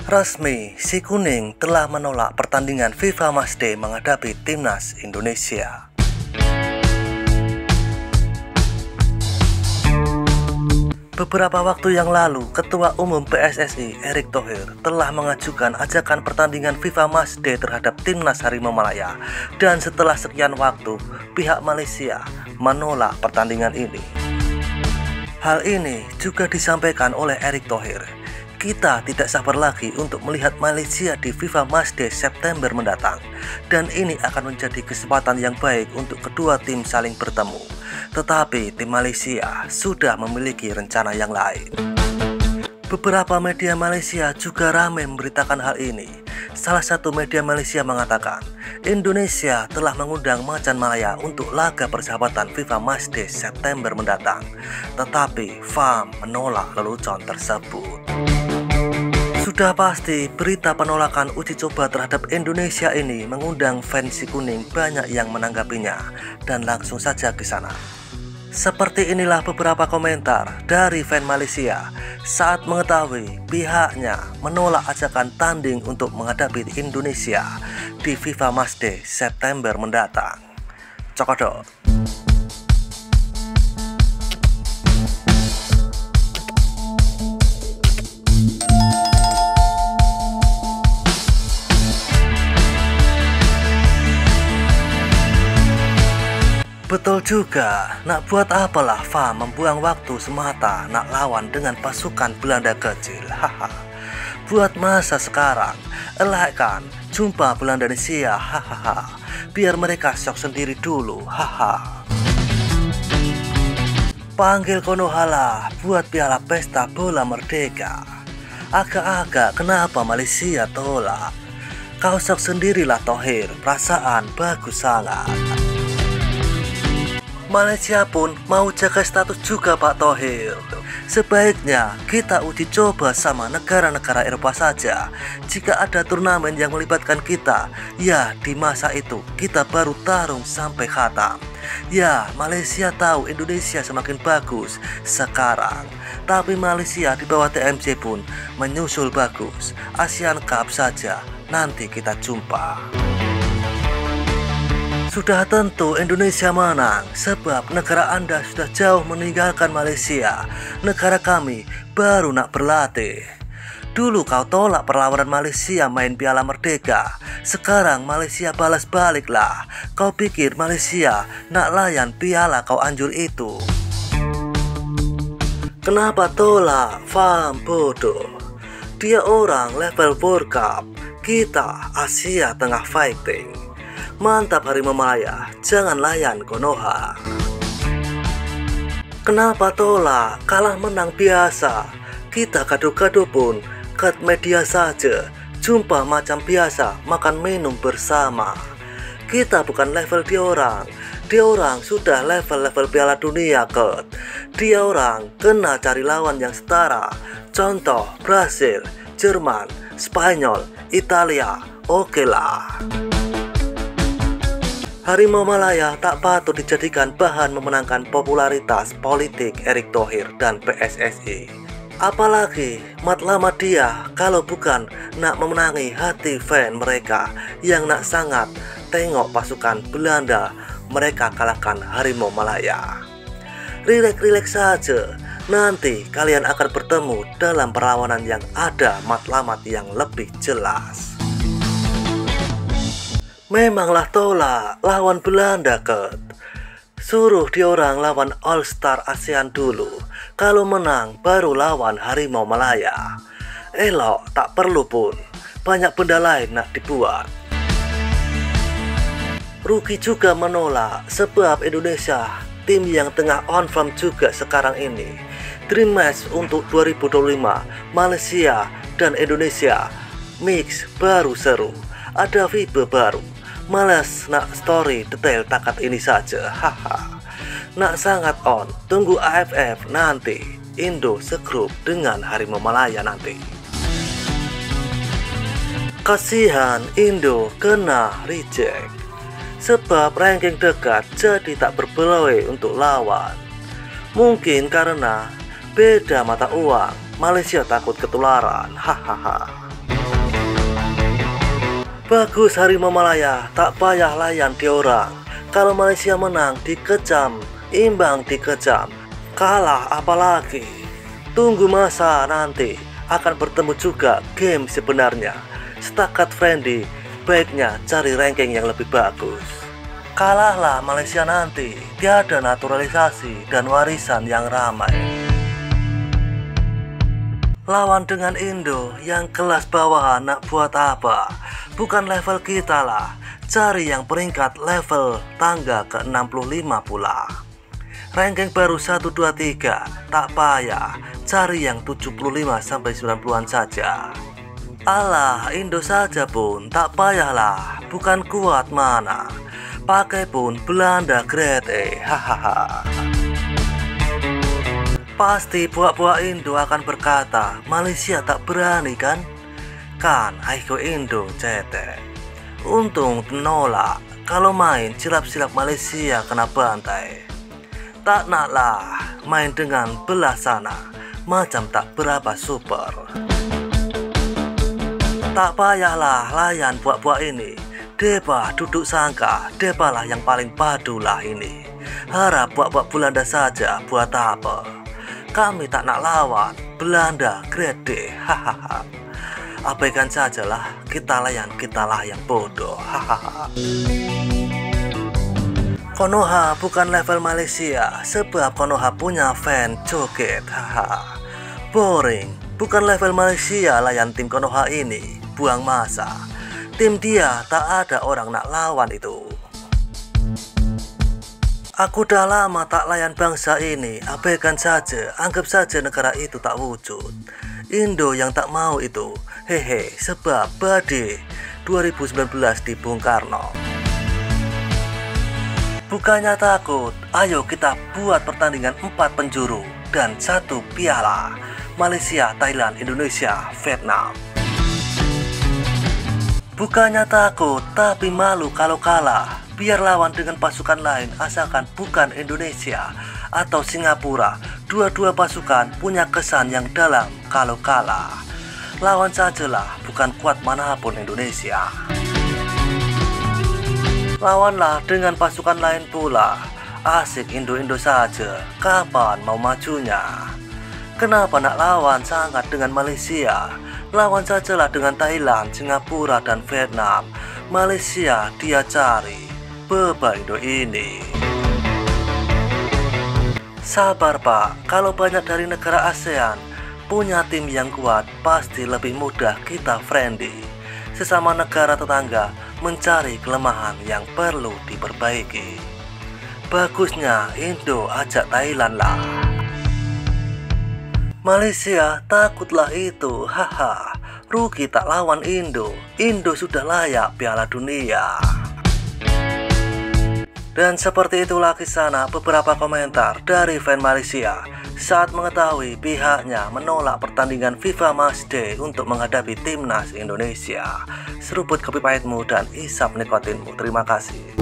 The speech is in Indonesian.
Resmi, si Kuning telah menolak pertandingan FIFA Matchday menghadapi Timnas Indonesia. Beberapa waktu yang lalu, Ketua Umum PSSI Erick Thohir telah mengajukan ajakan pertandingan FIFA Matchday terhadap Timnas Harimau Malaya, dan setelah sekian waktu, pihak Malaysia menolak pertandingan ini. Hal ini juga disampaikan oleh Erick Thohir. Kita tidak sabar lagi untuk melihat Malaysia di FIFA Matchday September mendatang, dan ini akan menjadi kesempatan yang baik untuk kedua tim saling bertemu. Tetapi tim Malaysia sudah memiliki rencana yang lain. Beberapa media Malaysia juga ramai memberitakan hal ini. Salah satu media Malaysia mengatakan, Indonesia telah mengundang Macan Malaya untuk laga persahabatan FIFA Matchday September mendatang. Tetapi FAM menolak lelucon tersebut. Sudah pasti berita penolakan uji coba terhadap Indonesia ini mengundang fans si Kuning banyak yang menanggapinya, dan langsung saja ke sana. Seperti inilah beberapa komentar dari fan Malaysia saat mengetahui pihaknya menolak ajakan tanding untuk menghadapi Indonesia di FIFA Matchday September mendatang. Cokodot. Betul juga, nak buat apalah FAM membuang waktu semata nak lawan dengan pasukan Belanda kecil. Haha. Buat masa sekarang, elakkan jumpa Belanda Indonesia. Hahaha. Biar mereka shock sendiri dulu. Haha. Panggil Konohala buat piala pesta bola merdeka. Agak-agak kenapa Malaysia tolak? Kau shock sendirilah Thohir, perasaan bagus sangat. Malaysia pun mau jaga status juga Pak Thohir. Sebaiknya kita uji coba sama negara-negara Eropa saja. Jika ada turnamen yang melibatkan kita, ya di masa itu kita baru tarung sampai khatam. Ya, Malaysia tahu Indonesia semakin bagus sekarang, tapi Malaysia di bawah TMC pun menyusul bagus. Asian Cup saja nanti kita jumpa. Sudah tentu Indonesia menang, sebab negara Anda sudah jauh meninggalkan Malaysia. Negara kami baru nak berlatih. Dulu kau tolak perlawanan Malaysia main Piala Merdeka. Sekarang Malaysia balas baliklah. Kau pikir Malaysia nak layan piala kau anjur itu? Kenapa tolak? FAM bodoh. Dia orang level World Cup, kita Asia Tengah fighting. Mantap Harimau Malaya, jangan layan Konoha. Kenapa tolak? Kalah menang biasa. Kita gaduh-gaduh pun cut media saja. Jumpa macam biasa, makan minum bersama. Kita bukan level dia orang. Dia orang sudah level-level Piala Dunia cut. Dia orang kena cari lawan yang setara. Contoh Brasil, Jerman, Spanyol, Italia. Oke lah. Harimau Malaya tak patut dijadikan bahan memenangkan popularitas politik Erick Thohir dan PSSI. Apalagi matlamat dia kalau bukan nak memenangi hati fan mereka yang nak sangat tengok pasukan Belanda mereka kalahkan Harimau Malaya. Rileks-rileks saja, nanti kalian akan bertemu dalam perlawanan yang ada matlamat yang lebih jelas. Memanglah tolak lawan Belanda ket. Suruh diorang lawan All Star ASEAN dulu. Kalau menang baru lawan Harimau Malaya. Elok tak perlu pun. Banyak benda lain nak dibuat. Rugi juga menolak sebab Indonesia tim yang tengah on form juga sekarang ini. Dream match untuk 2025 Malaysia dan Indonesia mix baru seru. Ada fiba baru. Malas nak story detail takat ini saja. Haha. Nak sangat on. Tunggu AFF nanti. Indo segrup dengan Harimau Malaya nanti. Kasihan Indo kena reject. Sebab ranking dekat jadi tak berbeloe untuk lawan. Mungkin karena beda mata uang. Malaysia takut ketularan. Hahaha. Bagus Harimau Malaya, tak payah layan diorang. Kalau Malaysia menang dikejam, imbang dikejam, kalah apalagi. Tunggu masa nanti akan bertemu juga game sebenarnya. Setakat friendly, baiknya cari ranking yang lebih bagus. Kalahlah Malaysia nanti, tiada naturalisasi dan warisan yang ramai. Lawan dengan Indo yang kelas bawahan nak buat apa? Bukan level kita lah. Cari yang peringkat level tangga ke-65 pula. Ranking baru 1, 2, 3. Tak payah. Cari yang 75 sampai 90-an saja. Alah, Indo saja pun tak payahlah. Bukan kuat mana. Pakai pun Belanda grade E. Hahaha. Pasti buah-buah Indo akan berkata, Malaysia tak berani kan? Kan Aiko Indo cetek. Untung nolak. Kalau main silap-silap Malaysia kena bantai. Tak naklah main dengan belah sana, macam tak berapa super. Tak payahlah layan buah-buah ini. Deba duduk sangka, debalah yang paling padulah ini. Harap buah-buah Belanda saja buat apa? Kami tak nak lawan Belanda grade D. Hahaha. Abaikan sajalah, kita lah yang bodoh. Hahaha. Konoha bukan level Malaysia, sebab Konoha punya fan joget. Haha. Boring, bukan level Malaysia layan tim Konoha ini. Buang masa. Tim dia tak ada orang nak lawan itu. Aku dah lama tak layan bangsa ini. Abaikan saja, anggap saja negara itu tak wujud. Indo yang tak mau itu. Hehe, sebab badai 2019 di Bung Karno. Bukannya takut, ayo kita buat pertandingan 4 penjuru dan 1 piala. Malaysia, Thailand, Indonesia, Vietnam. Bukannya takut, tapi malu kalau kalah. Biar lawan dengan pasukan lain asalkan bukan Indonesia atau Singapura. Dua-dua pasukan punya kesan yang dalam kalau kalah. Lawan sajalah, bukan kuat manapun Indonesia. Lawanlah dengan pasukan lain pula. Asik Indo-Indo saja, kapan mau majunya? Kenapa nak lawan sangat dengan Malaysia? Lawan sajalah dengan Thailand, Singapura dan Vietnam. Malaysia dia cari. Beba Indo ini. Sabar Pak, kalau banyak dari negara ASEAN punya tim yang kuat, pasti lebih mudah kita friendly. Sesama negara tetangga mencari kelemahan yang perlu diperbaiki. Bagusnya Indo ajak Thailand lah. Malaysia takutlah itu, haha. Rugi tak lawan Indo. Indo sudah layak Piala Dunia. Dan seperti itulah kisah beberapa komentar dari fan Malaysia saat mengetahui pihaknya menolak pertandingan FIFA Matchday untuk menghadapi timnas Indonesia. Seruput kopi pahitmu dan isap nikotinmu. Terima kasih.